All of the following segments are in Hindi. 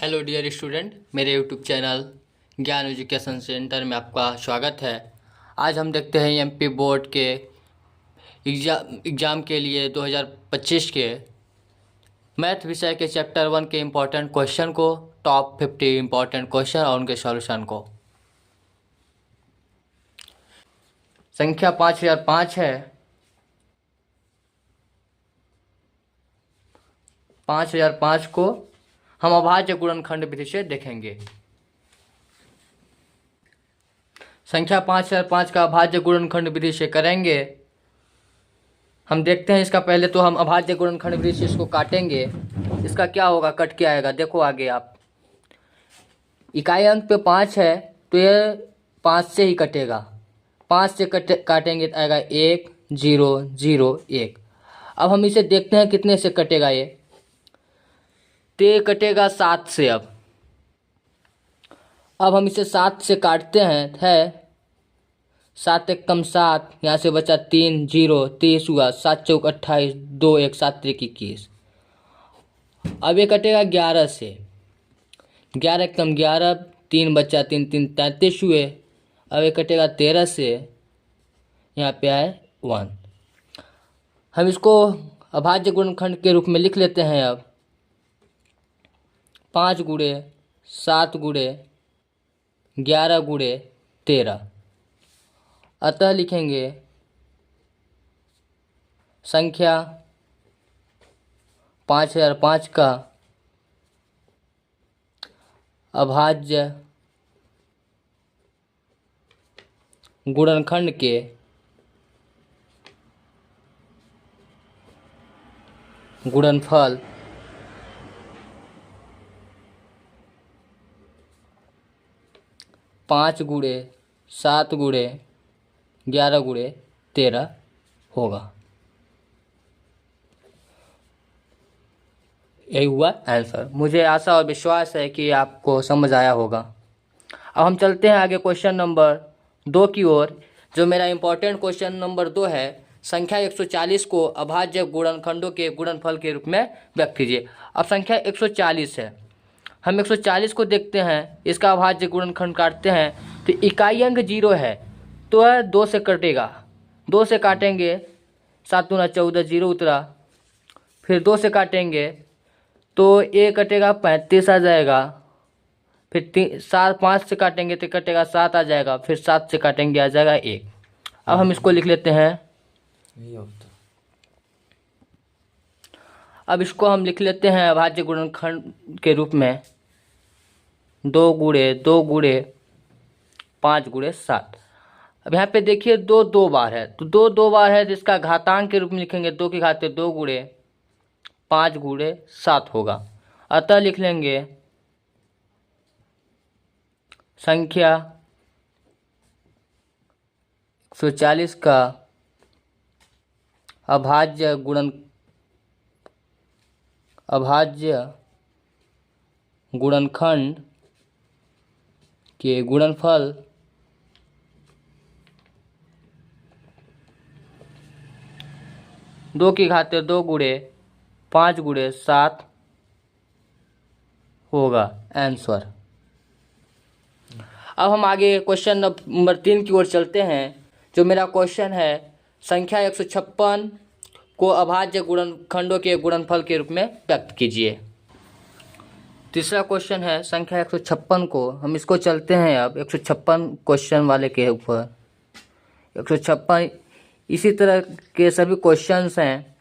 हेलो डियर स्टूडेंट, मेरे यूट्यूब चैनल ज्ञान एजुकेशन सेंटर में आपका स्वागत है। आज हम देखते हैं एमपी बोर्ड के एग्ज़ाम के लिए 2025 के मैथ विषय के चैप्टर 1 के इम्पोर्टेंट क्वेश्चन को, टॉप 50 इम्पोर्टेंट क्वेश्चन और उनके सॉल्यूशन को। संख्या 5005 है। 5005 को हम अभाज्य गुणनखंड विधि से देखेंगे। संख्या 5005 का अभाज्य गुणनखंड विधि से करेंगे। हम देखते हैं इसका पहले तो हम अभाज्य गुणनखंड विधि से इसको काटेंगे। इसका क्या होगा, कट के आएगा। देखो आगे आप, इकाई अंक पे 5 है तो ये 5 से ही कटेगा। 5 से काटेंगे तो आएगा 1 0 0 1। अब हम इसे देखते हैं कितने से कटेगा ये। तो ये कटेगा 7 से। अब हम इसे 7 से काटते हैं। 7 एक कम 7, यहाँ से बचा 3 0 30 हुआ, 7 चौक 28 2 1 7 त्रिक 21। अब ये कटेगा 11 से। 11 एक कम 11, 3 बचा 3 3 33 हुए। अब ये कटेगा 13 से, यहाँ पे आए 1। हम इसको अभाज्य गुणनखंड के रूप में लिख लेते हैं। अब 5 गुणे 7 गुणे 11 गुणे 13। अतः लिखेंगे संख्या 5005 का अभाज्य गुणनखंड के गुणनफल 5 गुणे 7 गुणे 11 गुणे 13 होगा। यही हुआ आंसर। मुझे आशा और विश्वास है कि आपको समझ आया होगा। अब हम चलते हैं आगे क्वेश्चन नंबर 2 की ओर, जो मेरा इंपॉर्टेंट क्वेश्चन नंबर 2 है। संख्या 140 को अभाज्य गुणनखंडों के गुणनफल के रूप में व्यक्त कीजिए। अब संख्या 140 है। हम 140 को देखते हैं, इसका अभाज्य गुणनखंड काटते हैं तो इकाई अंक 0 है तो 2 से कटेगा। 2 से काटेंगे 7 दूना 14 0 उतरा। फिर 2 से काटेंगे तो ये कटेगा 35 आ जाएगा। फिर 5 से काटेंगे तो कटेगा 7 आ जाएगा। फिर 7 से काटेंगे आ जाएगा 1। अब हम इसको लिख लेते हैं। अब इसको हम लिख लेते हैं अभाज्य गुणनखंड के रूप में 2 गुणे 2 गुणे 5 गुणे 7। अब यहाँ पे देखिए 2 2 बार है तो 2 2 बार है तो इसका घातांक के रूप में लिखेंगे 2 की घात 2 गुणे 5 गुणे 7 होगा। अतः लिख लेंगे संख्या 140 का अभाज्य गुणनखंड के गुणनफल 2 की घात 2 गुणे 5 गुणे 7 होगा आंसर। अब हम आगे क्वेश्चन नंबर 3 की ओर चलते हैं। जो मेरा क्वेश्चन है, संख्या 156 को अभाज्य गुणनखंडों के गुणनफल के रूप में व्यक्त कीजिए। तीसरा क्वेश्चन है संख्या 156 को, हम इसको चलते हैं अब 156 क्वेश्चन वाले के ऊपर। 156 इसी तरह के सभी क्वेश्चंस हैं।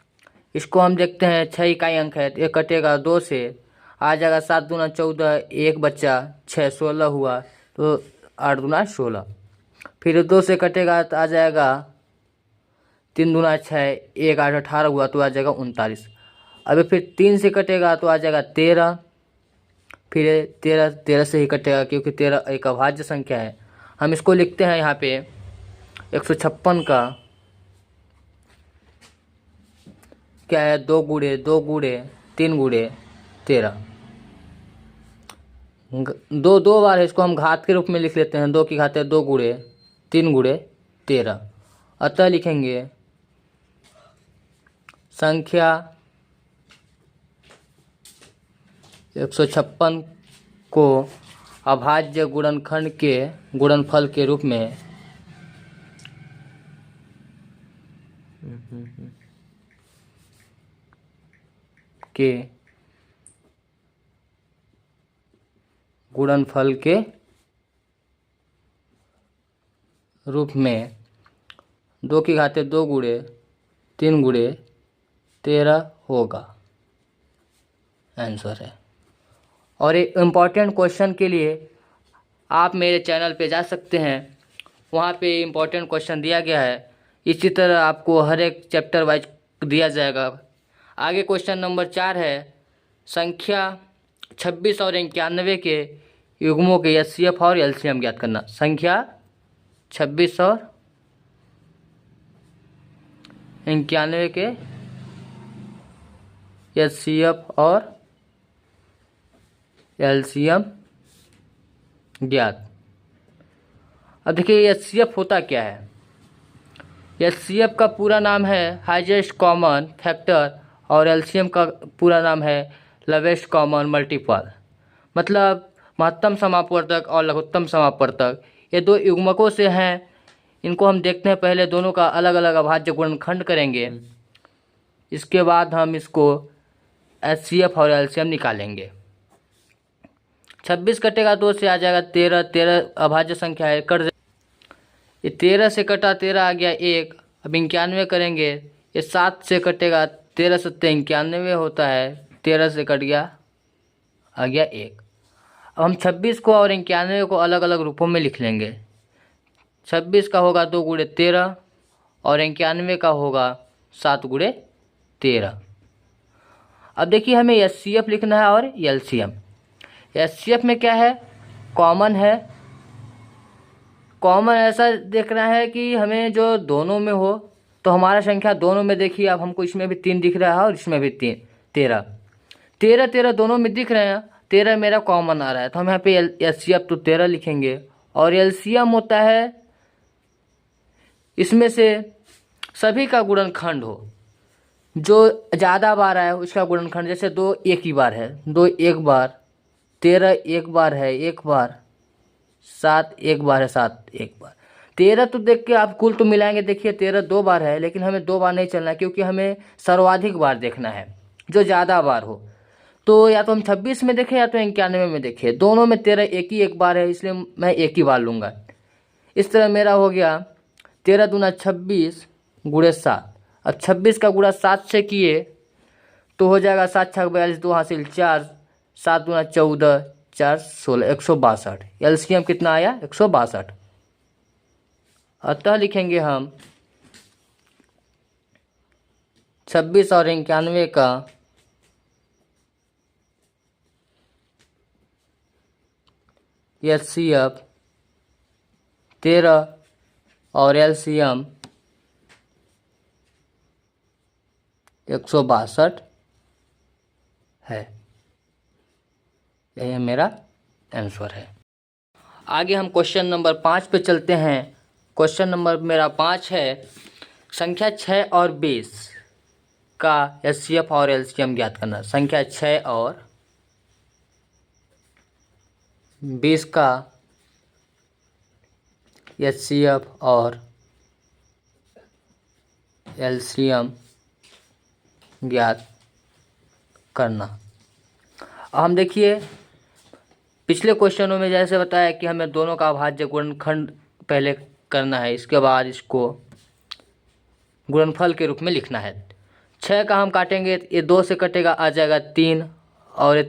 इसको हम देखते हैं। 6 इकाई अंक है तो ये कटेगा 2 से, आ जाएगा 7 दूना 14 1 बच्चा 6 16 हुआ तो 8 दूना 16। फिर 2 से कटेगा तो आ जाएगा 3 दूना 6 1 8 18 हुआ तो आ जाएगा 39। अभी फिर 3 से कटेगा तो आ जाएगा 13। फिर 13 से ही कटेगा क्योंकि 13 एक अभाज्य संख्या है। हम इसको लिखते हैं यहाँ पे 156 का क्या है, 2 गुणे 2 गुणे 3 गुणे 13। 2 2 बार है, इसको हम घात के रूप में लिख लेते हैं। 2 की घात 2 गुणे 3 गुणे 13। अतः लिखेंगे संख्या 156 को अभाज्य गुणनखंड के गुणनफल के रूप में गुणनफल के रूप में 2 की घाते 2 गुणे 3 गुणे 13 होगा, आंसर है। और एक इम्पॉर्टेंट क्वेश्चन के लिए आप मेरे चैनल पे जा सकते हैं, वहाँ पे इम्पॉर्टेंट क्वेश्चन दिया गया है। इसी तरह आपको हर एक चैप्टर वाइज दिया जाएगा। आगे क्वेश्चन नंबर 4 है, संख्या 26 और 91 के युग्मों के एचसीएफ और एलसीएम ज्ञात करना। संख्या 26 और 91 के एचसीएफ और एलसीएम ज्ञात। अब देखिए एचसीएफ होता क्या है। एचसीएफ का पूरा नाम है हाईएस्ट कॉमन फैक्टर और एलसीएम का पूरा नाम है लोवेस्ट कॉमन मल्टीपल। मतलब महत्तम समापवर्तक और लघुत्तम समापवर्तक ये 2 युग्मकों से हैं। इनको हम देखते हैं, पहले दोनों का अलग अलग अभाज्य गुणनखंड करेंगे, इसके बाद हम इसको एचसीएफ और एलसीएम निकालेंगे। 26 कटेगा 2 से आ जाएगा 13, 13 अभाज्य संख्या है, कट ये 13 से कटा 13 आ गया 1। अब 91 करेंगे, ये 7 से कटेगा 13 सत्ते 91 होता है, 13 से कट गया आ गया 1। अब हम 26 को और 91 को अलग अलग रूपों में लिख लेंगे। 26 का होगा 2 गुणे 13 और 91 का होगा 7 गुणे 13। अब देखिए हमें एचसीएफ लिखना है और एलसीएम। एचसीएफ में क्या है, कॉमन है। कॉमन ऐसा देखना है कि हमें जो दोनों में हो, तो हमारा संख्या दोनों में देखिए, अब हमको इसमें भी 3 दिख रहा है और इसमें भी 13 13 दोनों में दिख रहे हैं। 13 मेरा कॉमन आ रहा है, तो हम यहाँ पे एचसीएफ तो 13 लिखेंगे। और एलसीएम होता है इसमें से सभी का गुणनखंड हो, जो ज़्यादा बार आए उसका गुणनखंड। जैसे 2 एक ही बार है, 2 एक बार, 13 एक बार है 1 बार, 7 एक बार है 7 एक बार। 13 तो देख के आप कुल तो मिलाएंगे, देखिए 13 2 बार है, लेकिन हमें 2 बार नहीं चलना है, क्योंकि हमें सर्वाधिक बार देखना है जो ज़्यादा बार हो। तो या तो हम 26 में देखें या तो 91 में देखें, दोनों में 13 एक बार है, इसलिए मैं एक ही बार लूँगा। इस तरह मेरा हो गया 13 दूना 26 गुणे 7। अब 26 का गुणा 7 से किए तो हो जाएगा 7 छक 42, 2 हासिल 4, 7 दूना 14, 4 16, 162। एलसीएम कितना आया 162। अतः लिखेंगे हम 26 और 91 का एचसीएफ 13 और एलसीएम 162 है। यही मेरा आंसर है। आगे हम क्वेश्चन नंबर 5 पे चलते हैं। क्वेश्चन नंबर मेरा 5 है, संख्या 6 और 20 का एचसीएफ और एलसीएम ज्ञात करना। संख्या 6 और 20 का एचसीएफ और एलसीएम ज्ञात करना। हम देखिए पिछले क्वेश्चनों में जैसे बताया कि हमें दोनों का अभाज्य गुणनखंड पहले करना है, इसके बाद इसको गुणनफल के रूप में लिखना है। 6 का हम काटेंगे, ये 2 से कटेगा आ जाएगा 3 और ये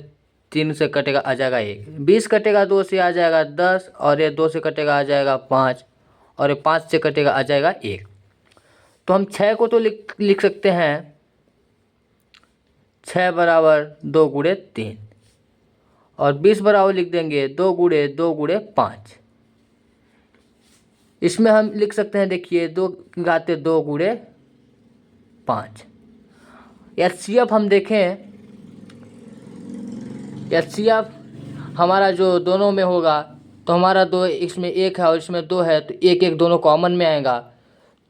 3 से कटेगा आ जाएगा 1। 20 कटेगा 2 से आ जाएगा 10 और ये 2 से कटेगा आ जाएगा 5 और ये 5 से कटेगा आ जाएगा 1। तो हम 6 को तो लिख सकते हैं 6 बराबर 2 गुणे 3 और 20 बराबर लिख देंगे 2 गुणे 2 गुणे 5। इसमें हम लिख सकते हैं, देखिए 2 घाते 2 गुणे 5। एचसीएफ हम देखें, एचसीएफ हमारा जो दोनों में होगा, तो हमारा 2 इसमें 1 है और इसमें 2 है, तो 1 1 दोनों कॉमन में आएगा,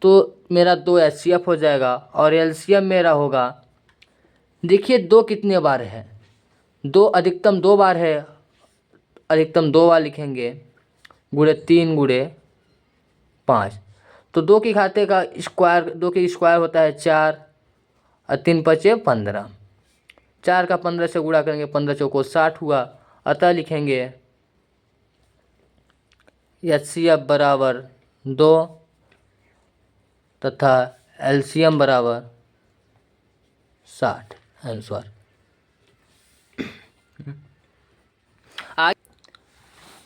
तो मेरा 2 एचसीएफ हो जाएगा। और एलसीएम मेरा होगा, देखिए 2 कितने बार है, 2 अधिकतम 2 बार है, अधिकतम 2 बार लिखेंगे, गुणे 3 गुणे 5। तो 2 की घाते का स्क्वायर, 2 की स्क्वायर होता है 4 और 3 पचे 15। 4 का 15 से गुणा करेंगे, 15 चौको 60 हुआ। अतः लिखेंगे HCF बराबर 2 तथा LCM बराबर 60 आंसर।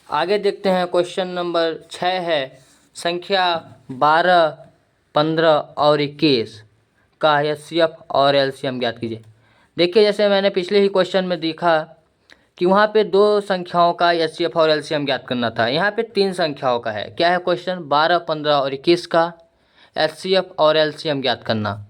आगे देखते हैं, क्वेश्चन नंबर 6 है, संख्या 12, 15 और 21 का HCF और LCM ज्ञात कीजिए। देखिए, जैसे मैंने पिछले ही क्वेश्चन में देखा कि वहाँ पे 2 संख्याओं का HCF और LCM ज्ञात करना था। यहाँ पे 3 संख्याओं का है। क्या है क्वेश्चन? 12, 15 और 21 का HCF और LCM ज्ञात करना।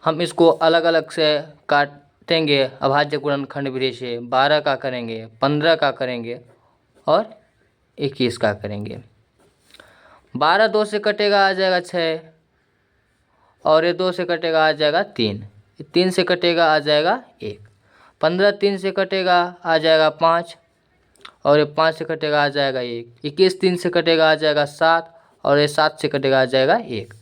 हम इसको अलग अलग से काटेंगे अभाज्य गुणनखंड विधि से। 12 का करेंगे, 15 का करेंगे और 21 का करेंगे। 12 2 से कटेगा, आ जाएगा 6, और ये 2 से कटेगा, आ जाएगा 3, 3 से कटेगा, आ जाएगा 1। 15 3 से कटेगा, आ जाएगा 5, और ये 5 से कटेगा, आ जाएगा 1। 21 3 से कटेगा, आ जाएगा 7, और ये 7 से कटेगा, आ जाएगा 1।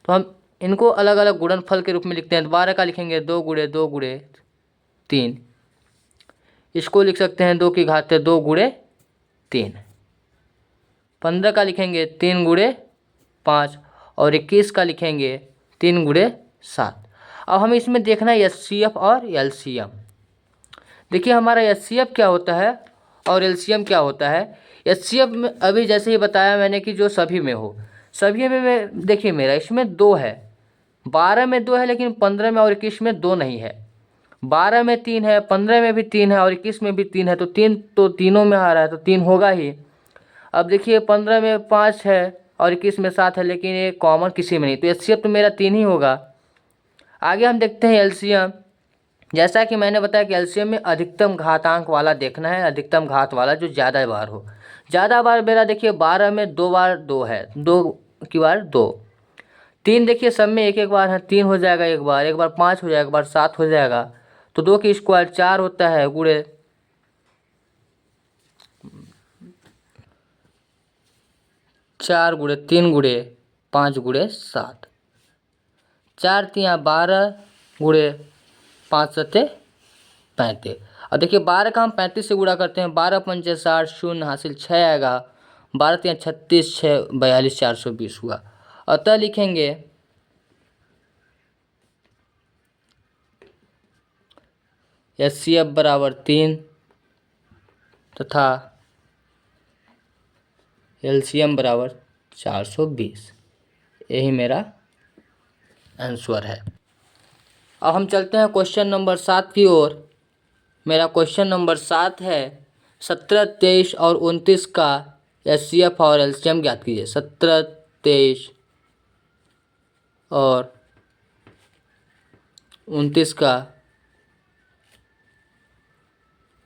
तो हम इनको अलग अलग गुणनफल के रूप में लिखते हैं। 12 का लिखेंगे 2 गुणे 2 गुणे 3, इसको लिख सकते हैं 2 की घात 2 गुणे 3। 15 का लिखेंगे 3 गुणे 5, और 21 का लिखेंगे 3 गुणे 7। अब हमें इसमें देखना है HCF और LCM। देखिए, हमारा HCF क्या होता है और LCM क्या होता है। HCF में अभी जैसे ही बताया मैंने कि जो सभी में हो, सभी में देखिए मेरा इसमें 2 है, 12 में 2 है, लेकिन 15 में और 21 में 2 नहीं है। 12 में 3 है, 15 में भी 3 है और 21 में भी 3 है, तो 3 तो तीनों में आ रहा है, तो 3 होगा ही। अब देखिए, 15 में 5 है और 21 में 7 है, लेकिन ये कॉमन किसी में नहीं, तो HCF तो मेरा 3 ही होगा। आगे हम देखते हैं LCM। जैसा कि मैंने बताया कि LCM में अधिकतम घातांक वाला देखना है, अधिकतम घात वाला जो ज़्यादा बार हो। ज़्यादा बार मेरा देखिए 12 में 2 बार 2 है, 2 की बार 2। 3 देखिए सब में एक एक बार है, 3 हो जाएगा एक बार 5 हो जाएगा, एक बार 7 हो जाएगा। तो 2 की स्क्वायर 4 होता है, गुणे 4 गुणे 3 गुणे 5 गुणे 7, 4 तिया 12 गुणे 5 सत्ते 35। और देखिए 12 का हम 35 से गुणा करते हैं, 12 पंचे 60, शून्य हासिल 6 आएगा, 12 तिया 36, 6 42, 420 हुआ। अतः लिखेंगे HCF बराबर 3 तथा LCM बराबर 420। यही मेरा आंसर है। अब हम चलते हैं क्वेश्चन नंबर 7 की ओर। मेरा क्वेश्चन नंबर 7 है, 17, 23 और 29 का HCF और LCM ज्ञात कीजिए। 17, 23 और 29 का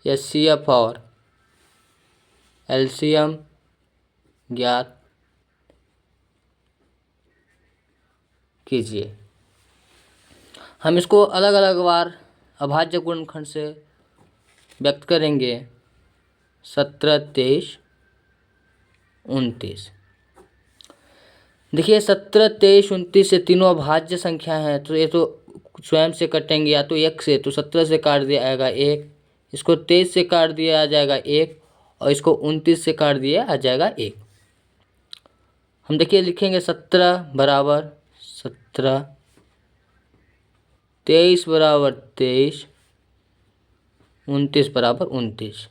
HCF और LCM ज्ञात कीजिए। हम इसको अलग अलग बार अभाज्य गुणनखंड से व्यक्त करेंगे। 17, 23, 29। देखिए 17, 23, 29 से तीनों अभाज्य संख्या हैं, तो ये तो स्वयं से कटेंगे, या तो 1 से, तो 17 से काट दिया जाएगा 1, इसको 23 से काट दिया आ जाएगा 1, और इसको 29 से काट दिया आ जाएगा 1। हम देखिए लिखेंगे 17 बराबर 17, 23 बराबर 23, 29 बराबर 29।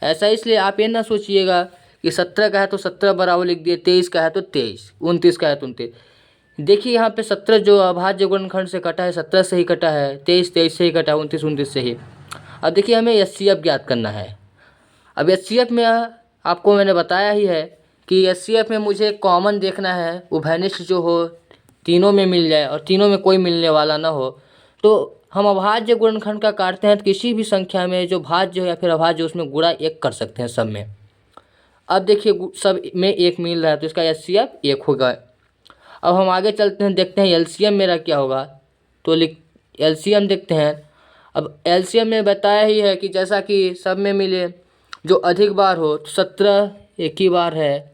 ऐसा इसलिए आप ये ना सोचिएगा कि 17 का है तो 17 बराबर लिख दिए, 23 का है तो 23, 29 का है तो 29। देखिए यहाँ पे 17 जो अभाज्य गुणनखंड से कटा है, 17 से ही कटा है, 23 23 से ही कटा है, 29 29 से ही। अब देखिए हमें HCF ज्ञात करना है। अब HCF में आपको मैंने बताया ही है कि HCF में मुझे कॉमन देखना है, उभयनिष्ठ जो हो, तीनों में मिल जाए और तीनों में कोई मिलने वाला ना हो। तो हम अभाज्य गुणनखंड का काटते हैं तो किसी भी संख्या में जो भाज्य हो या फिर अभाज्य हो, उसमें गुणा 1 कर सकते हैं सब में। अब देखिए सब में 1 मिल रहा है, तो इसका HCF 1 होगा। अब हम आगे चलते हैं, देखते हैं एलसीएम मेरा क्या होगा। तो एलसीएम देखते हैं। अब एलसीएम में बताया ही है कि जैसा कि सब में मिले जो अधिक बार हो, तो 17 एक ही बार है,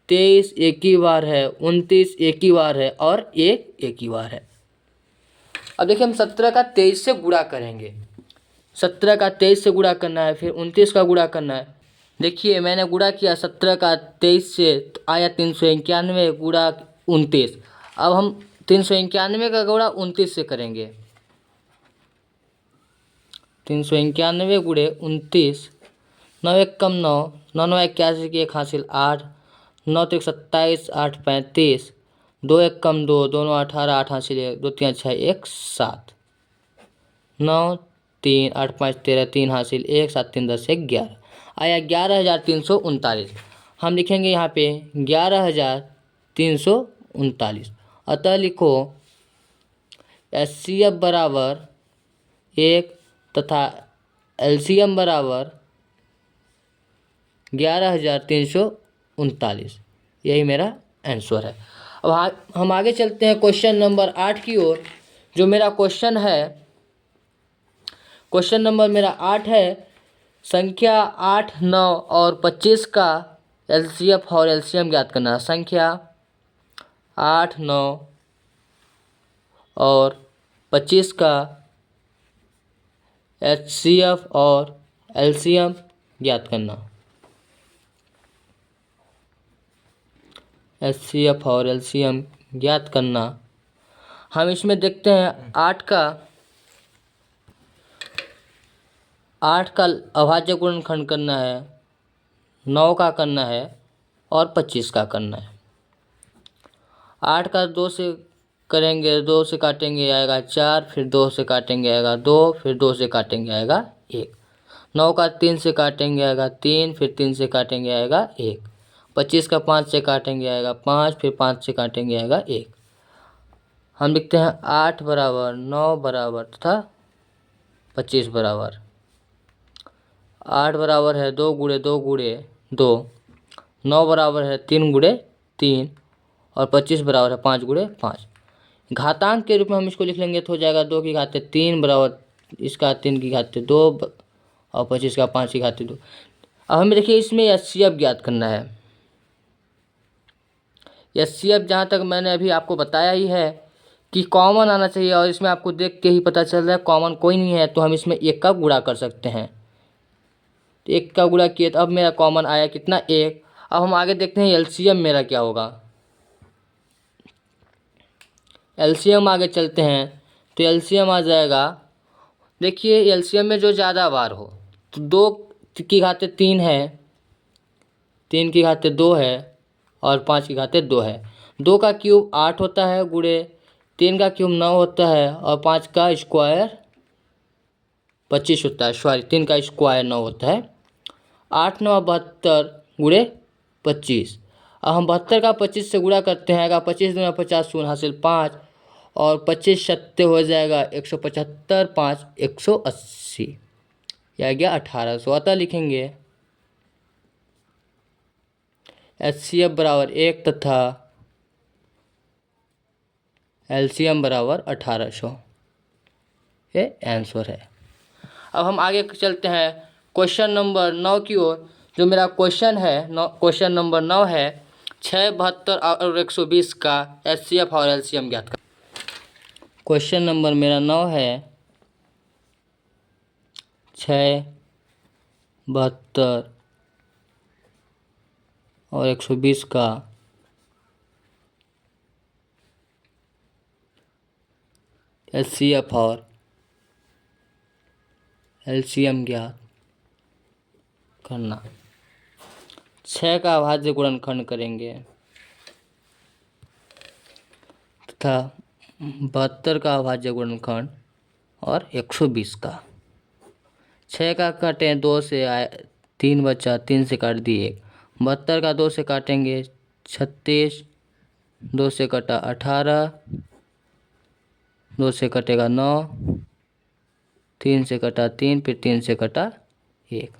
23 एक ही बार है, 29 एक ही बार है और एक ही बार है। अब देखिए हम 17 का 23 से गुणा करेंगे। 17 का 23 से गुणा करना है, फिर 29 का गुणा करना है। देखिए मैंने गुणा किया 17 का 23 से, तो आया 391 गुणा 29। अब हम 391 का गुणा 29 से करेंगे। 391 गुणे 29, 9 एक कम 9, 9 9 81 की 1 हासिल 8, 9 तो 27, 8 35, 2 एक कम 2, दोनों 18, 8 हासिल 1, 2 3 6 1 7, 9 3 8 5 13, 3 हासिल 1, 7 3 10 1 11, आया 11,339। हम लिखेंगे यहाँ पे 11,339। अतः लिखो एचसीएफ बराबर 1 तथा एलसीएम बराबर 11,339। यही मेरा आंसर है। अब हम आगे चलते हैं क्वेश्चन नंबर 8 की ओर। जो मेरा क्वेश्चन है, क्वेश्चन नंबर मेरा 8 है, संख्या 8 9 और 25 का एलसीएफ और एलसीएम ज्ञात करना। संख्या 8 9 और 25 का एचसीएफ और एलसीएम ज्ञात करना। एचसीएफ और एलसीएम ज्ञात करना। हम इसमें देखते हैं 8 का अभाज्य गुणनखंड करना है, 9 का करना है और 25 का करना है। 8 का 2 से करेंगे, 2 से काटेंगे आएगा 4, फिर 2 से काटेंगे आएगा 2, फिर 2 से काटेंगे आएगा 1। 9 का 3 से काटेंगे आएगा 3, फिर 3 से काटेंगे आएगा 1। 25 का 5 से काटेंगे आएगा 5, फिर 5 से काटेंगे आएगा 1। हम लिखते हैं 8 बराबर 9 बराबर तथा 25 बराबर। 8 बराबर है 2 गुणे 2 गुणे 2, 9 बराबर है 3 गुणे 3 और 25 बराबर है 5 गुणे 5। घातांक के रूप में हम इसको लिख लेंगे तो हो जाएगा 2 की घात 3 बराबर इसका 3 की घात 2 और 25 का 5 की घात 2। अब हमें देखिए इसमें एचसीएफ ज्ञात करना है। एचसीएफ जहाँ तक मैंने अभी आपको बताया ही है कि कॉमन आना चाहिए, और इसमें आपको देख के ही पता चल रहा है कॉमन कोई नहीं है, तो हम इसमें 1 का गुणा कर सकते हैं। तो 1 का गुणा किए तो अब मेरा कॉमन आया कितना 1। अब हम आगे देखते हैं एलसीएम मेरा क्या होगा। एलसीएम आगे चलते हैं तो एलसीएम आ जाएगा, देखिए एलसीएम में जो ज़्यादा बार हो, तो 2 की घात 3 है, 3 की घात 2 है और 5 की घात 2 है। 2 का क्यूब 8 होता है गुणे 3 का क्यूब 9 होता है और 5 का स्क्वायर 25 होता है। सॉरी, 3 का स्क्वायर 9 होता है। 8 9 72 गुणे 25। अब हम 72 का 25 से गुणा करते हैं, आएगा 25 दूना 50 शून्य हासिल 5 और 25 सत्ते हो जाएगा 175, 5 180, यह गया 1800। अतः लिखेंगे एचसीएफ बराबर 1 तथा एलसीएम बराबर 1800। ये आंसर है। अब हम आगे चलते हैं क्वेश्चन नंबर 9 की ओर। जो मेरा क्वेश्चन है क्वेश्चन नंबर 9 है, 6 72 और 120 का एचसीएफ और एलसीएम ज्ञात कर। क्वेश्चन नंबर मेरा 9 है, 6 72 और 120 का एचसीएफ और एलसीएम ज्ञात करना। 6 का अभाज्य गुणनखंड करेंगे तथा 72 का अभाज्य गुणनखंड और 120 का। 6 का काटें 2 से आए 3 बचा, 3 से काट दिए 1। 72 का 2 से काटेंगे 36, 2 से कटा 18, 2 से कटेगा 9, 3 से कटा 3, फिर 3 से कटा 1।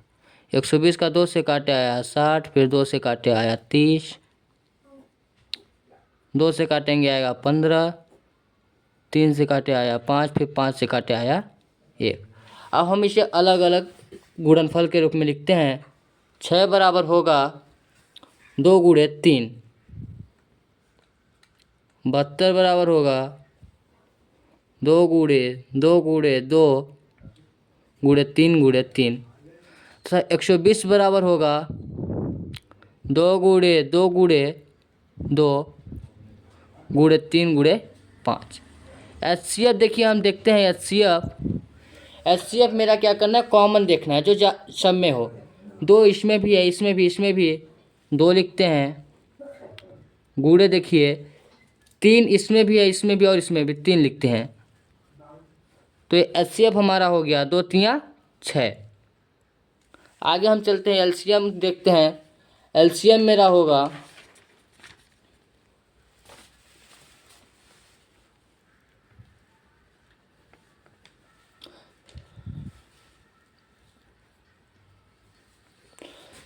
120 का 2 से काटे आया 60, फिर 2 से काटे आया 30, 2 से काटेंगे आएगा 15, 3 से काटे आया 5, फिर 5 से काटे आया 1। अब हम इसे अलग अलग गुणनफल के रूप में लिखते हैं। 6 बराबर होगा 2 गुणे 3, 72 बराबर होगा 2 गुणे 2 गुणे 2 गुणे 3 गुणे 3 तथा 120 बराबर होगा 2 गुणे 2 गुणे 2 गुणे 3 गुणे 5। HCF देखिए, हम देखते हैं HCF मेरा क्या करना है, कॉमन देखना है, जो सब में हो। 2 इसमें भी है, इसमें भी, इसमें भी 2 लिखते हैं। गुणे देखिए 3 इसमें भी है, इसमें भी और इसमें भी 3 लिखते हैं। तो ये HCF हमारा हो गया 2 3 6। आगे हम चलते हैं, LCM देखते हैं। LCM मेरा होगा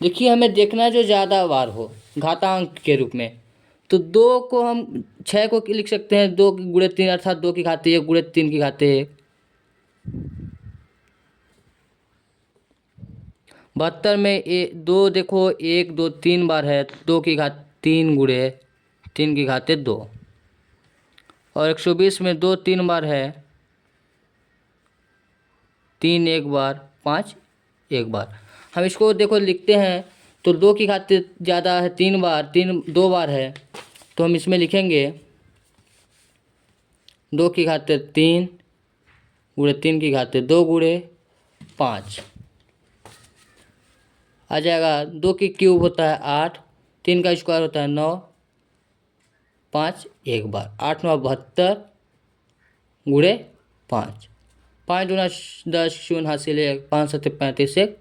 देखिए, हमें देखना है जो ज़्यादा बार हो घातांक के रूप में। तो 2 को हम 6 को लिख सकते हैं 2 गुणे 3 अर्थात 2 की घात 1 गुणे 3 की घात 1। 72 में 2 देखो 1 2 3 बार है, 2 की घात 3 गुणे 3 की घात 2। और 120 में 2 3 बार है, 3 एक बार, 5 एक बार। हम इसको देखो लिखते हैं तो 2 की घात ज़्यादा है 3 बार, 3 2 बार है, तो हम इसमें लिखेंगे 2 की घात 3 गुणे 3 की घात 2 गुणे 5 आ जाएगा। 2 की क्यूब होता है 8, 3 का स्क्वायर होता है 9, 5 एक बार, 8 9 72 गुणे 5। 5 दूना 10 शून्य हासिल है, 5 7 35 1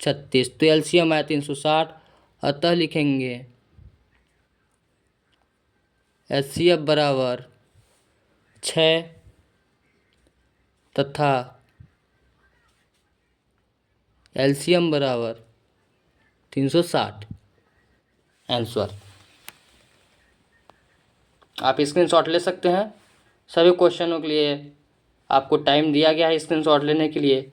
36। तो LCM आया 360। अतः लिखेंगे HCF बराबर 6 तथा LCM बराबर 360। आंसर आप स्क्रीनशॉट ले सकते हैं। सभी क्वेश्चनों के लिए आपको टाइम दिया गया है स्क्रीनशॉट लेने के लिए,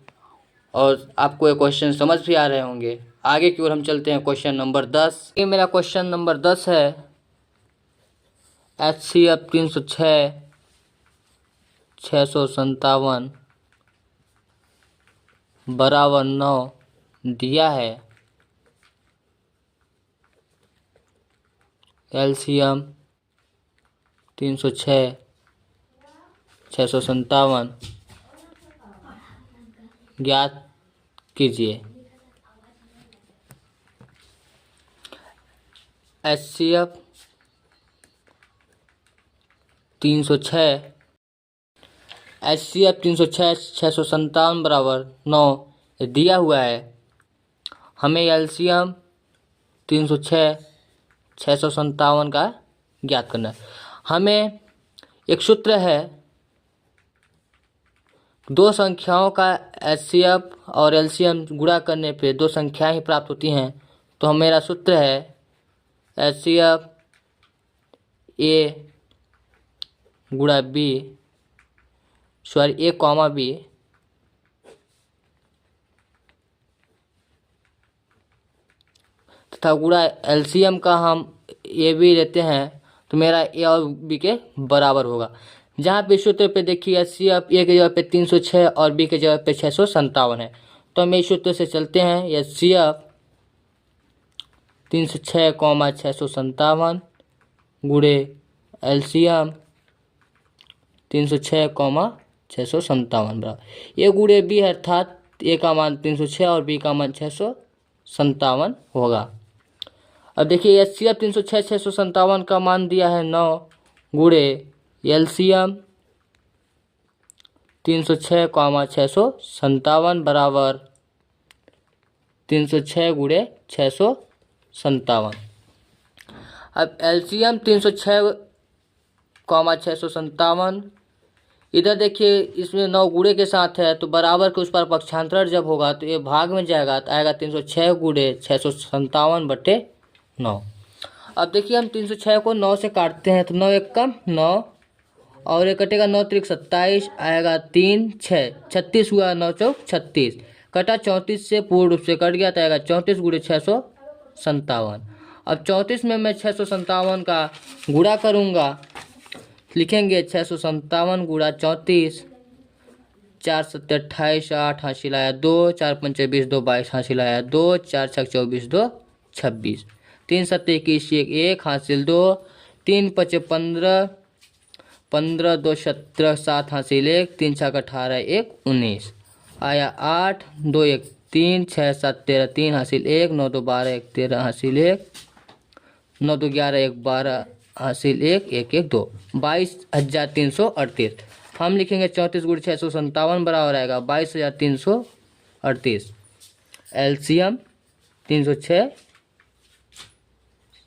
और आपको ये क्वेश्चन समझ भी आ रहे होंगे। आगे की ओर हम चलते हैं, क्वेश्चन नंबर 10। ये मेरा क्वेश्चन नंबर 10 है। HCF 306 657 बराबर 9 दिया है। LCM 306 657 ज्ञात कीजिए। HCF 306 657 बराबर 9 दिया हुआ है। हमें LCM 306 657 का ज्ञात करना है। हमें एक सूत्र है, दो संख्याओं का HCF और LCM गुणा करने पे 2 संख्याएं ही प्राप्त होती हैं। तो मेरा सूत्र है HCF A गुणा B A कॉमा B तथा गुणा LCM का हम A B लेते हैं तो मेरा A और B के बराबर होगा। जहाँ पे सूत्र पे देखिए HCF A के जगह पे 306 और B के जगह पे 657 है, तो हम इस सूत्र से चलते हैं। HCF 306 कॉमा 657 गुणे LCM 306 कॉमा 657 बराबर A गुणे B है, अर्थात A का मान 306 और B का मान 657 होगा। अब देखिए HCF 306 657 का मान दिया है 9 गुणे LCM 306 कॉमा 657 बराबर 306 गुणे 657। अब LCM 306 कॉमा 657, इधर देखिए इसमें 9 गुणे के साथ है, तो बराबर के उस पर पक्षांतर जब होगा तो ये भाग में जाएगा, तो आएगा 306 गुणे 657 बटे 9। अब देखिए हम 306 को 9 से काटते हैं तो 9 एक कम 9 और ये कटेगा 9 त्रिक 27 आएगा 3 6 36 हुआ 9 चौक 36 कटा 34 से पूर्ण रूप से कट गया तो आएगा 34 गुणे 657। अब 34 में मैं 657 का गुणा करूँगा, लिखेंगे 657 गुणा 34, 4 7 28 8 हासिल आया 2, 4 5 20 2 22 हासिल आया 2, 4 6 24 2 26, 3 7 21 1 हासिल 2, 3 5 15 15 2 17 7 हासिल 1, 3 6 18 1 19 आया 8 2 1 3 6 7 13 3 हासिल 1, 9 2 12 1 13 हासिल 1, 9 2 11 1 12 हासिल 1 1 1 2 22,338। हम लिखेंगे 34 गुणे 657 बराबर आएगा 22,338। एलसीएम 306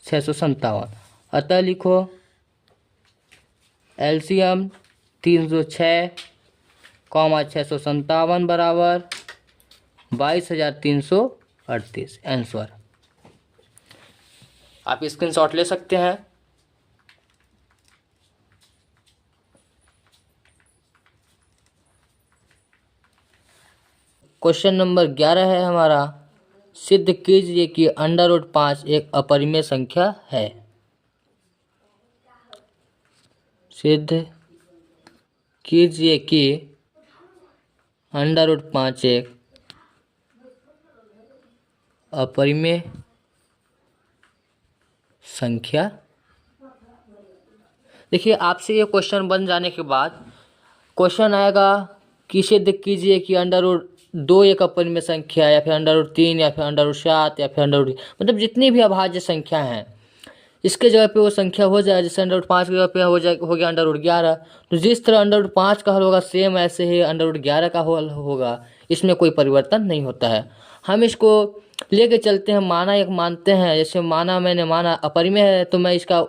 657। अतः लिखो एलसीएम 306 कॉमा 657 बराबर 22,338 आंसर। आप स्क्रीनशॉट ले सकते हैं। क्वेश्चन नंबर 11 है हमारा, सिद्ध कीजिए कि √5 एक अपरिमेय संख्या है। सिद्ध कीजिए कि √5 एक अपरिमेय संख्या। देखिए आपसे ये क्वेश्चन बन जाने के बाद क्वेश्चन आएगा कि सिद्ध कीजिए कि √2 एक अपरिमेय संख्या या फिर √3 या फिर √7 या फिर मतलब जितनी भी अभाज्य संख्या हैं इसके जगह पे वो संख्या हो जाए। जैसे √5 की जगह पे हो गया √11, तो जिस तरह √5 का हल होगा सेम ऐसे ही √11 का हल होगा, इसमें कोई परिवर्तन नहीं होता है। हम इसको लेके चलते हैं, माना एक मानते हैं, जैसे मैंने माना अपरिमेय है तो मैं इसका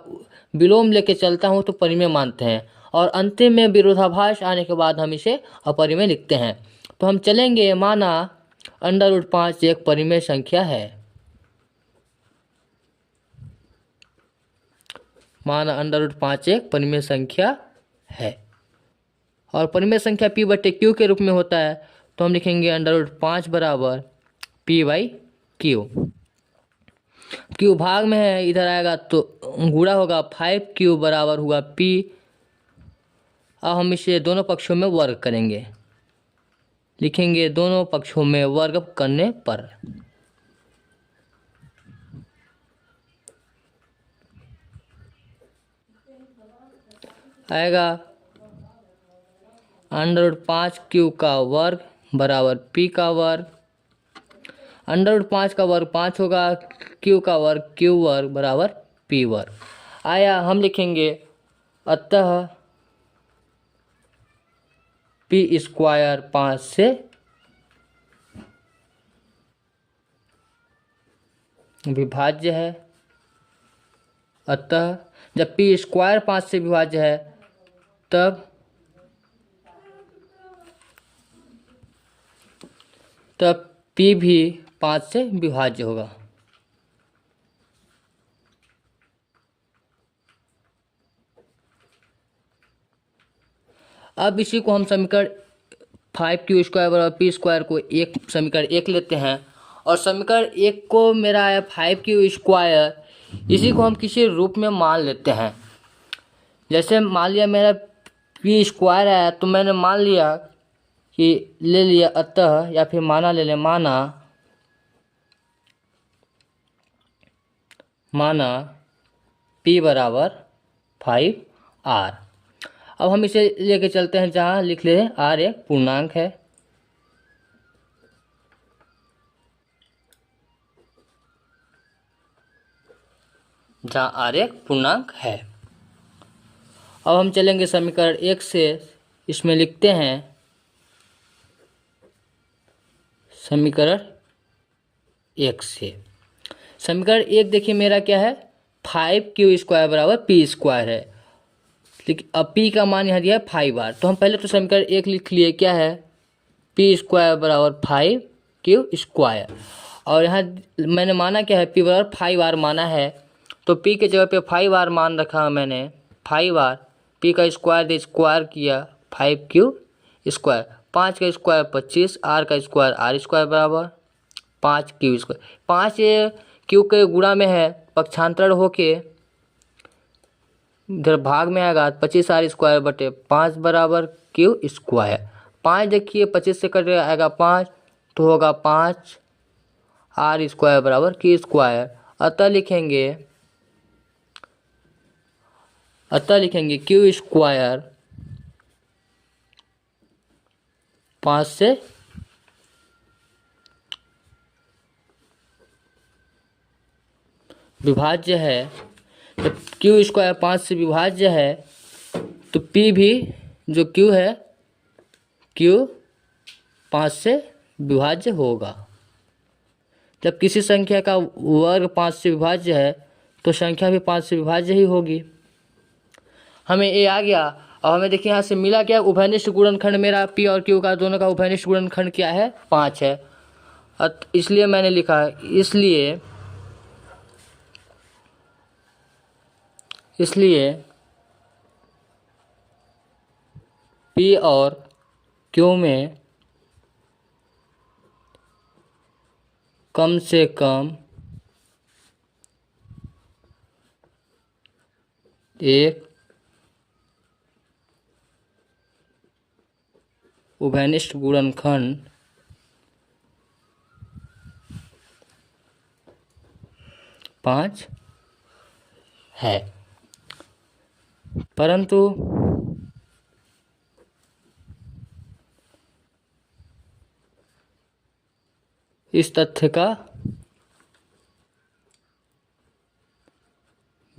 विलोम लेके चलता हूँ तो परिमेय मानते हैं, और अंतिम में विरोधाभास आने के बाद हम इसे अपरिमेय लिखते हैं। तो हम चलेंगे, माना √5 एक परिमेय संख्या है। माना √5 एक परिमेय संख्या है और परिमेय संख्या P/Q के रूप में होता है, तो हम लिखेंगे √5 बराबर P/Q। Q भाग में है, इधर आएगा तो गुणा होगा 5Q बराबर हुआ P। अब हम इसे दोनों पक्षों में वर्ग करेंगे, लिखेंगे दोनों पक्षों में वर्ग करने पर आएगा √5Q का वर्ग बराबर P का वर्ग। √5 का वर्ग 5 होगा, Q का वर्ग Q वर्ग बराबर P वर्ग आया। हम लिखेंगे अतः P² 5 से विभाज्य है। अतः जब P² 5 से विभाज्य है तब P भी 5 से विभाज्य होगा। अब इसी को हम समीकरण 5Q² बराबर P² को एक समीकरण 1 लेते हैं, और समीकरण 1 को मेरा है 5Q², इसी को हम किसी रूप में मान लेते हैं। जैसे मान लिया मेरा P² है तो मैंने मान लिया कि ले लिया अतः, या फिर माना ले लें, माना P बराबर 5R। अब हम इसे लेके चलते हैं जहाँ लिख ले R एक पूर्णांक है। जहाँ R एक पूर्णांक है। अब हम चलेंगे समीकरण 1 से, इसमें लिखते हैं समीकरण 1 से। समीकरण 1 देखिए मेरा क्या है, 5Q² बराबर P² है, लेकिन अब P का मान यहाँ दिया है 5R। तो हम पहले तो समीकरण 1 लिख लिए, क्या है P² बराबर 5Q², और यहाँ मैंने माना क्या है P बराबर 5R माना है, तो p के जगह पे 5r मान रखा मैंने, 5r, p का स्क्वायर किया 5q स्क्वायर, 5 का स्क्वायर 25, r का स्क्वायर r स्क्वायर बराबर 5q स्क्वायर। 5 q के गुणा में है, पक्षांतर होके इधर भाग में आएगा, 25r स्क्वायर बटे 5 बराबर q स्क्वायर। 5 देखिए 25 से कट आएगा 5, तो होगा 5 r स्क्वायर बराबर q स्क्वायर। अतः लिखेंगे q स्क्वायर 5 से विभाज्य है। जब q स्क्वायर 5 से विभाज्य है तो p भी जो q है, q 5 से विभाज्य होगा। जब किसी संख्या का वर्ग 5 से विभाज्य है तो संख्या भी 5 से विभाज्य ही होगी। हमें ए आ गया। और हमें देखिए यहाँ से मिला क्या, उभयनिष्ठ गुणनखंड मेरा p और q का दोनों का उभयनिष्ठ गुणनखंड क्या है, 5 है। इसलिए मैंने लिखा, इसलिए p और q में कम से कम एक उभयनिष्ठ गुणनखंड पाँच है। परंतु इस तथ्य का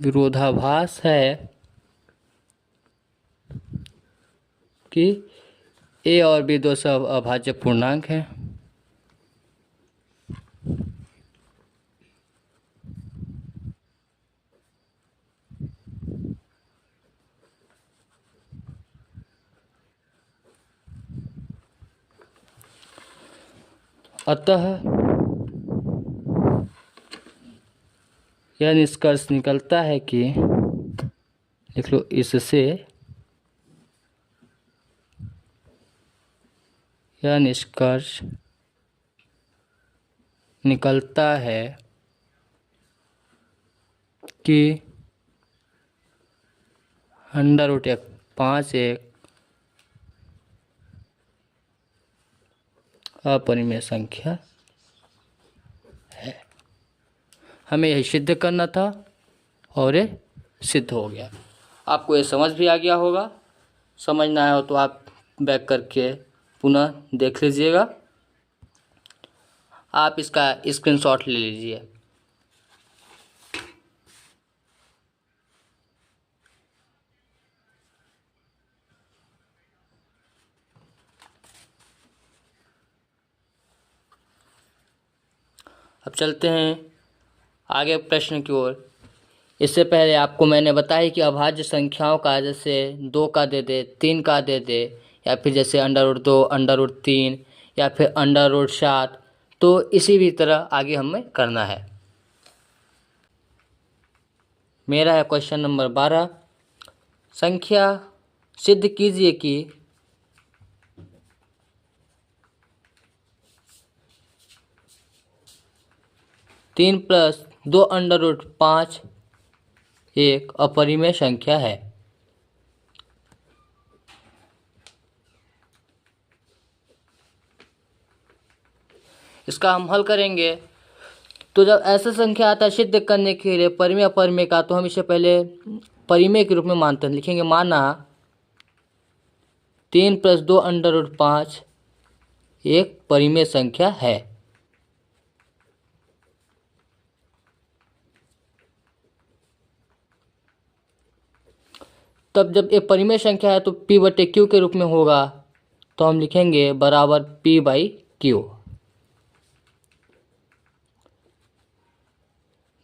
विरोधाभास है कि a और b दो सब अभाज्य पूर्णांक हैं। अतः यह निष्कर्ष निकलता है कि, लिख लो, इससे यह निष्कर्ष निकलता है कि √5 एक अपरिमेय संख्या है। हमें यही सिद्ध करना था और ये सिद्ध हो गया। आपको ये समझ भी आ गया होगा। समझ ना आया हो तो आप बैक करके पुनः देख लीजिएगा। आप इसका स्क्रीनशॉट ले लीजिए। अब चलते हैं आगे प्रश्न की ओर। इससे पहले आपको मैंने बताया कि अभाज्य संख्याओं का, जैसे 2 का दे दे, 3 का दे दे, या फिर जैसे √2, √3 या फिर √7, तो इसी भी तरह आगे हमें करना है। मेरा है क्वेश्चन नंबर 12। संख्या सिद्ध कीजिए कि 3 + 2 √5 एक अपरिमेय संख्या है। इसका हम हल करेंगे। तो जब ऐसा संख्या आता है सिद्ध करने के लिए परिमेय अपरिमेय का, तो हम इसे पहले परिमेय के रूप में मानते हैं। लिखेंगे माना 3 + 2 √5 एक परिमेय संख्या है। तब जब ये परिमेय संख्या है तो p/q के रूप में होगा, तो हम लिखेंगे बराबर p/q,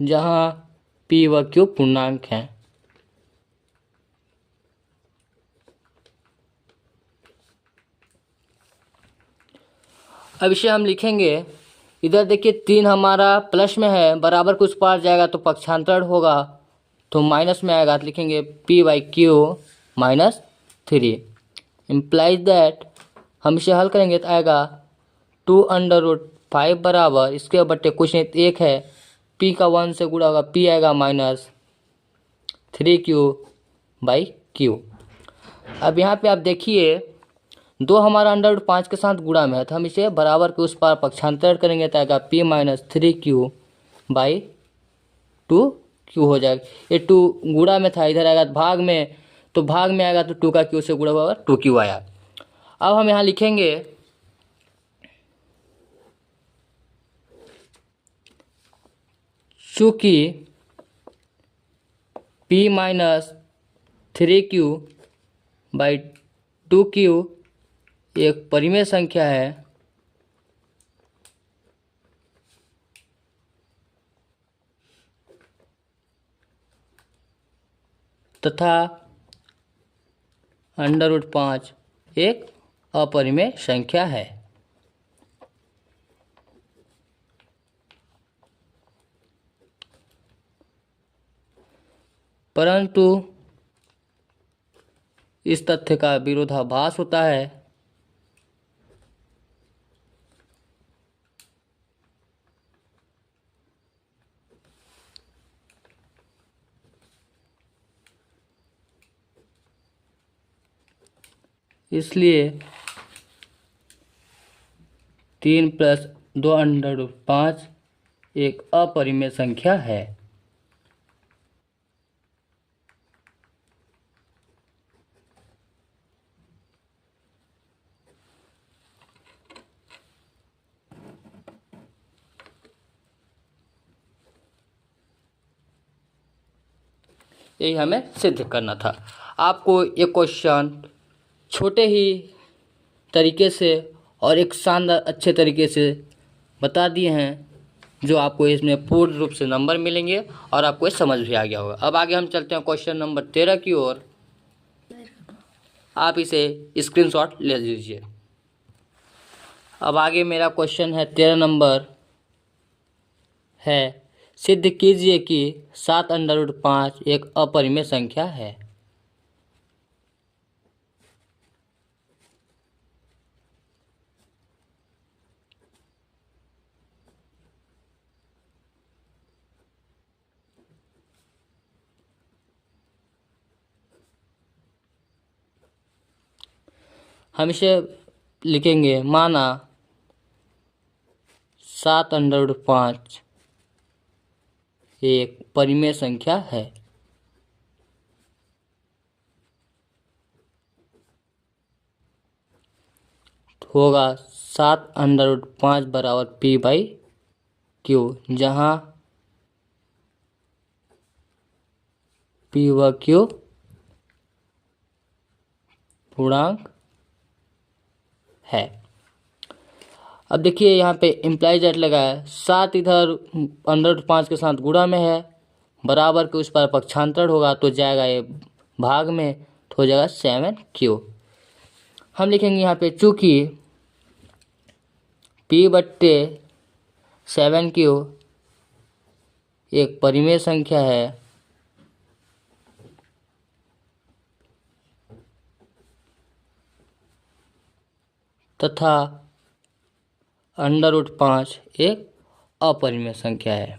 जहाँ p व q पूर्णांक हैं। अब इसे हम लिखेंगे इधर देखिए 3 हमारा प्लस में है, बराबर के उस पार जाएगा तो पक्षांतर होगा, तो माइनस में आएगा, तो लिखेंगे p/q -3 इम्प्लाइज दैट, हम इसे हल करेंगे तो आएगा 2√5 बराबर, इसके बट्टे कुछ नहीं 1 है, p का 1 से गुणा होगा, p आएगा -3q/q। अब यहाँ पे आप देखिए 2 हमारा √5 के साथ गुणा में है, तो हम इसे बराबर के उस पार पक्षांतर करेंगे तो आएगा p -3q/2q हो जाएगा। ये 2 गुणा में था, इधर आएगा भाग में, तो भाग में आएगा तो 2 का q से गुणा हुआ 2q आया। अब हम यहाँ लिखेंगे चूँकि p -3q/2q एक परिमेय संख्या है तथा √5 एक अपरिमेय संख्या है, परंतु इस तथ्य का विरोधाभास होता है, इसलिए 3 + 2√5 एक अपरिमेय संख्या है। यही हमें सिद्ध करना था। आपको ये क्वेश्चन छोटे ही तरीके से और एक शानदार अच्छे तरीके से बता दिए हैं, जो आपको इसमें पूर्ण रूप से नंबर मिलेंगे और आपको ये समझ भी आ गया होगा। अब आगे हम चलते हैं क्वेश्चन नंबर 13 की ओर। आप इसे स्क्रीनशॉट ले लीजिए। अब आगे मेरा क्वेश्चन है 13 नंबर है, सिद्ध कीजिए कि 7√5 एक अपरिमेय संख्या है। हम इसे लिखेंगे, माना 7√5 एक परिमेय संख्या है, होगा 7√5 बराबर p/q, जहाँ p व q पूर्णांक है। अब देखिए यहाँ पे इम्प्लाइज एट लगा है, 7 इधर √5 के साथ गुणा में है, बराबर के उस पर पक्षांतर होगा तो जाएगा ये भाग में, तो हो जाएगा 7q। हम लिखेंगे यहाँ पे चूँकि p/7q एक परिमेय संख्या है तथा √5 एक अपरिमेय संख्या है,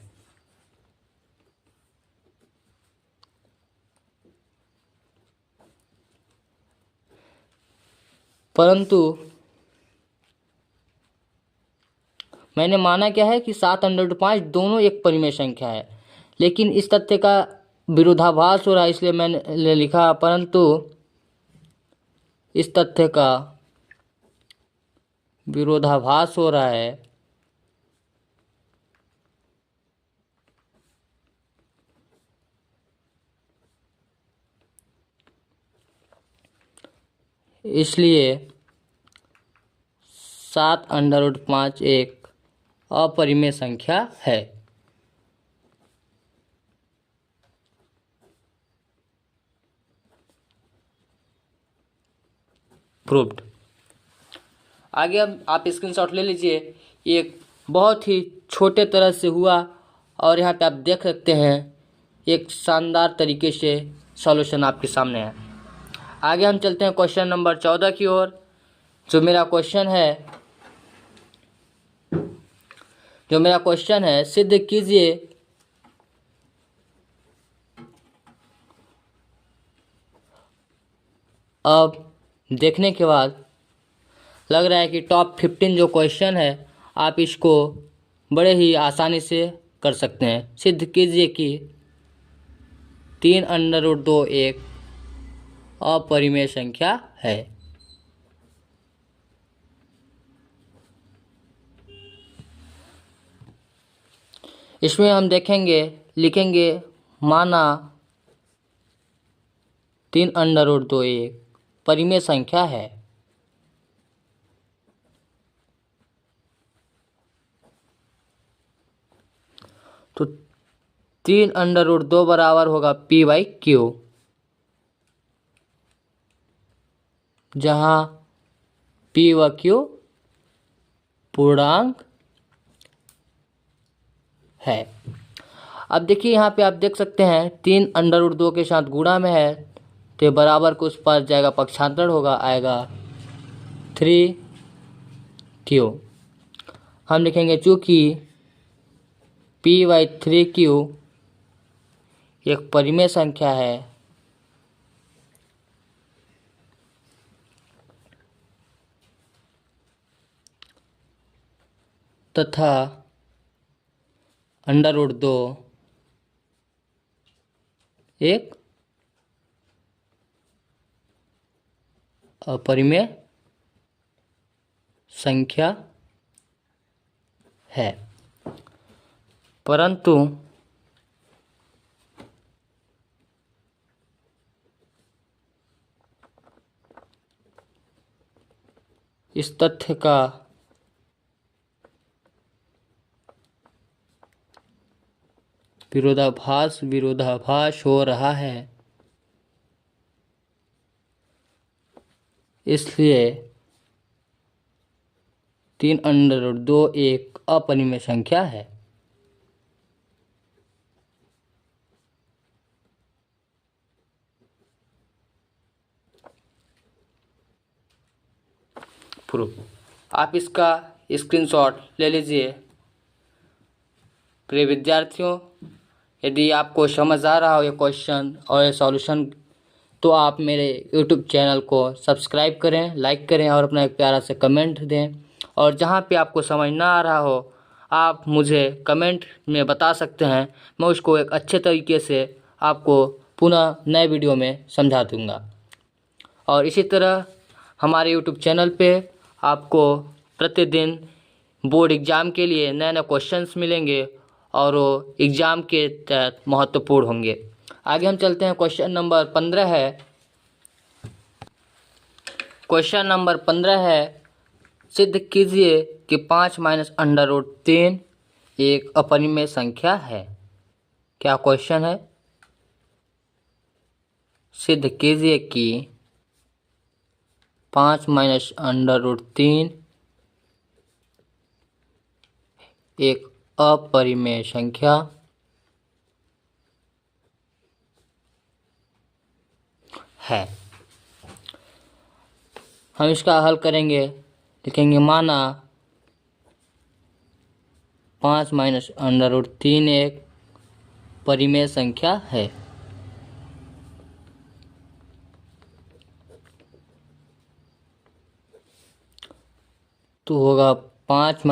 परंतु मैंने माना क्या है कि 7/5 दोनों एक परिमेय संख्या है, लेकिन इस तथ्य का विरोधाभास हो रहा है, इसलिए मैंने लिखा, परंतु इस तथ्य का विरोधाभास हो रहा है, इसलिए 7/5 एक अपरिमेय संख्या है। प्रूव्ड। आगे अब आप स्क्रीनशॉट ले लीजिए, एक बहुत ही छोटे तरह से हुआ और यहाँ पे आप देख सकते हैं एक शानदार तरीके से सॉल्यूशन आपके सामने है। आगे हम चलते हैं क्वेश्चन नंबर 14 की ओर। जो मेरा क्वेश्चन है सिद्ध कीजिए अब देखने के बाद लग रहा है कि टॉप 15 जो क्वेश्चन है आप इसको बड़े ही आसानी से कर सकते हैं। सिद्ध कीजिए कि 3√2 एक अपरिमेय संख्या है। इसमें हम लिखेंगे माना 3√2 एक परिमेय संख्या है। तो 3√2 बराबर होगा p/q, जहाँ p व q पूर्णांक है। अब देखिए यहाँ पे आप देख सकते हैं 3√2 के साथ गुणा में है तो बराबर को उस पर जाएगा, पक्षांतर होगा, आएगा 3q। हम लिखेंगे चूँकि p/3q एक परिमेय संख्या है तथा √2 एक अपरिमेय संख्या है, परंतु इस तथ्य का विरोधाभास हो रहा है, इसलिए 3√2 एक अपरिमेय संख्या है। प्रूफ आप इसका स्क्रीनशॉट ले लीजिए। प्रिय विद्यार्थियों, यदि आपको समझ आ रहा हो ये क्वेश्चन और ये सॉल्यूशन तो आप मेरे YouTube चैनल को सब्सक्राइब करें, लाइक करें और अपना एक प्यारा से कमेंट दें। और जहाँ पे आपको समझ ना आ रहा हो आप मुझे कमेंट में बता सकते हैं, मैं उसको एक अच्छे तरीके से आपको पुनः नए वीडियो में समझा दूँगा। और इसी तरह हमारे YouTube चैनल पे आपको प्रतिदिन बोर्ड एग्ज़ाम के लिए नए नए क्वेश्चंस मिलेंगे और वो एग्ज़ाम के तहत महत्वपूर्ण होंगे। आगे हम चलते हैं। क्वेश्चन नंबर 15 है। क्वेश्चन नंबर 15 है, सिद्ध कीजिए कि 5 - √3 एक अपरिमेय संख्या है। क्या क्वेश्चन है? सिद्ध कीजिए कि 5 - √3 एक अपरिमेय संख्या है। हम इसका हल करेंगे, लिखेंगे माना 5 - √3 एक परिमेय संख्या है। तो होगा 5 -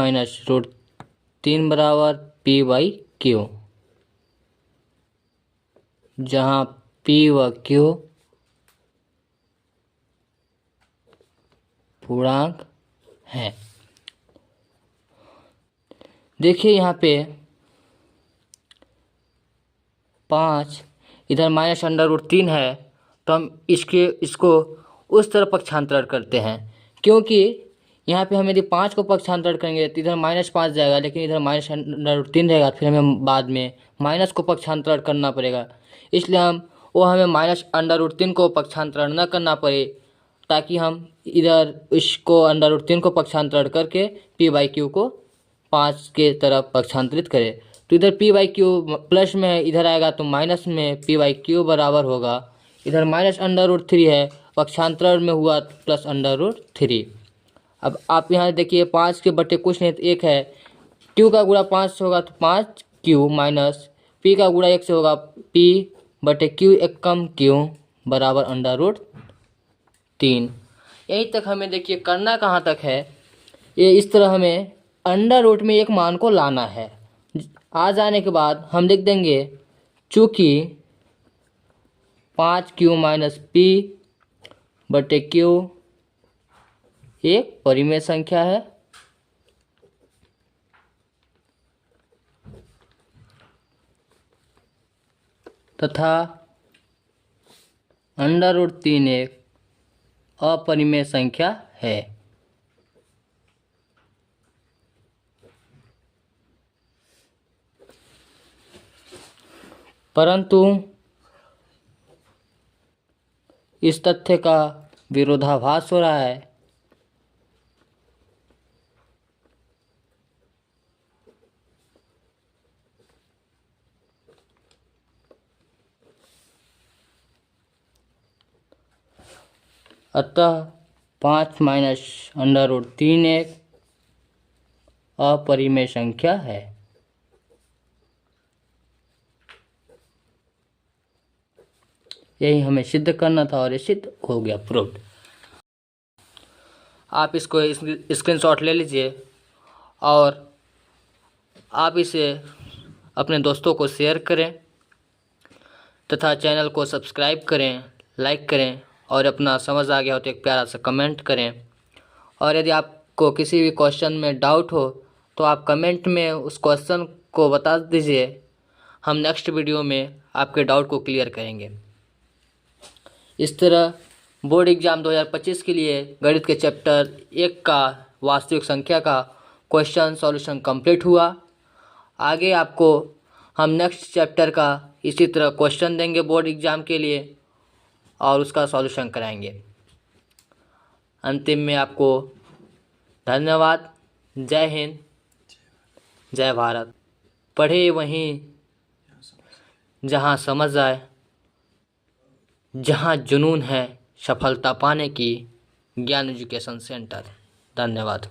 √3 बराबर p/q, जहाँ p व q पूर्णांक हैं। देखिए यहाँ पे 5 इधर -√3 है तो हम इसको उस तरफ पक्षांतर करते हैं, क्योंकि यहाँ पे हम यदि 5 को पक्षांतर करेंगे तो इधर -5 जाएगा, लेकिन इधर -√3 रहेगा, फिर हमें बाद में माइनस को पक्षांतर करना पड़ेगा। इसलिए हमें -√3 को पक्षांतर न करना पड़े, ताकि हम इधर इसको √3 को पक्षांतर करके p/q को 5 के तरफ पक्षांतरित करें तो इधर पी बाई क्यू प्लस में है, इधर आएगा तो माइनस में पी बाई क्यू बराबर होगा, इधर -√3 है, पक्षांतरण में हुआ प्लस √3। अब आप यहाँ देखिए 5 के बटे कुछ नहीं तो 1 है, क्यू का गुणा 5 से होगा तो 5 क्यू माइनस पी का गुणा 1 से होगा पी बटे क्यू एक कम क्यू बराबर √3। यहीं तक हमें देखिए करना कहाँ तक है, ये इस तरह हमें अंडर रूट में एक मान को लाना है। आ जाने के बाद हम लिख देंगे चूँकि 5Q माइनस पी बटे क्यू एक परिमेय संख्या है तथा अंडर√3 एक अपरिमेय संख्या है। परंतु इस तथ्य का विरोधाभास हो रहा है। अतः 5 माइनस अंडर√3 एक अपरिमेय संख्या है। यही हमें सिद्ध करना था और ये सिद्ध हो गया, प्रूव्ड। आप इसको स्क्रीनशॉट ले लीजिए और आप इसे अपने दोस्तों को शेयर करें तथा चैनल को सब्सक्राइब करें, लाइक करें और अपना समझ आ गया हो तो एक प्यारा सा कमेंट करें। और यदि आपको किसी भी क्वेश्चन में डाउट हो तो आप कमेंट में उस क्वेश्चन को बता दीजिए, हम नेक्स्ट वीडियो में आपके डाउट को क्लियर करेंगे। इस तरह बोर्ड एग्ज़ाम 2025 के लिए गणित के चैप्टर 1 का वास्तविक संख्या का क्वेश्चन सॉल्यूशन कंप्लीट हुआ। आगे आपको हम नेक्स्ट चैप्टर का इसी तरह क्वेश्चन देंगे बोर्ड एग्ज़ाम के लिए और उसका सॉल्यूशन कराएंगे। अंतिम में आपको धन्यवाद। जय हिंद, जय भारत। पढ़े वहीं जहाँ समझ आए, जहाँ जुनून है सफलता पाने की, ज्ञान एजुकेशन सेंटर। धन्यवाद।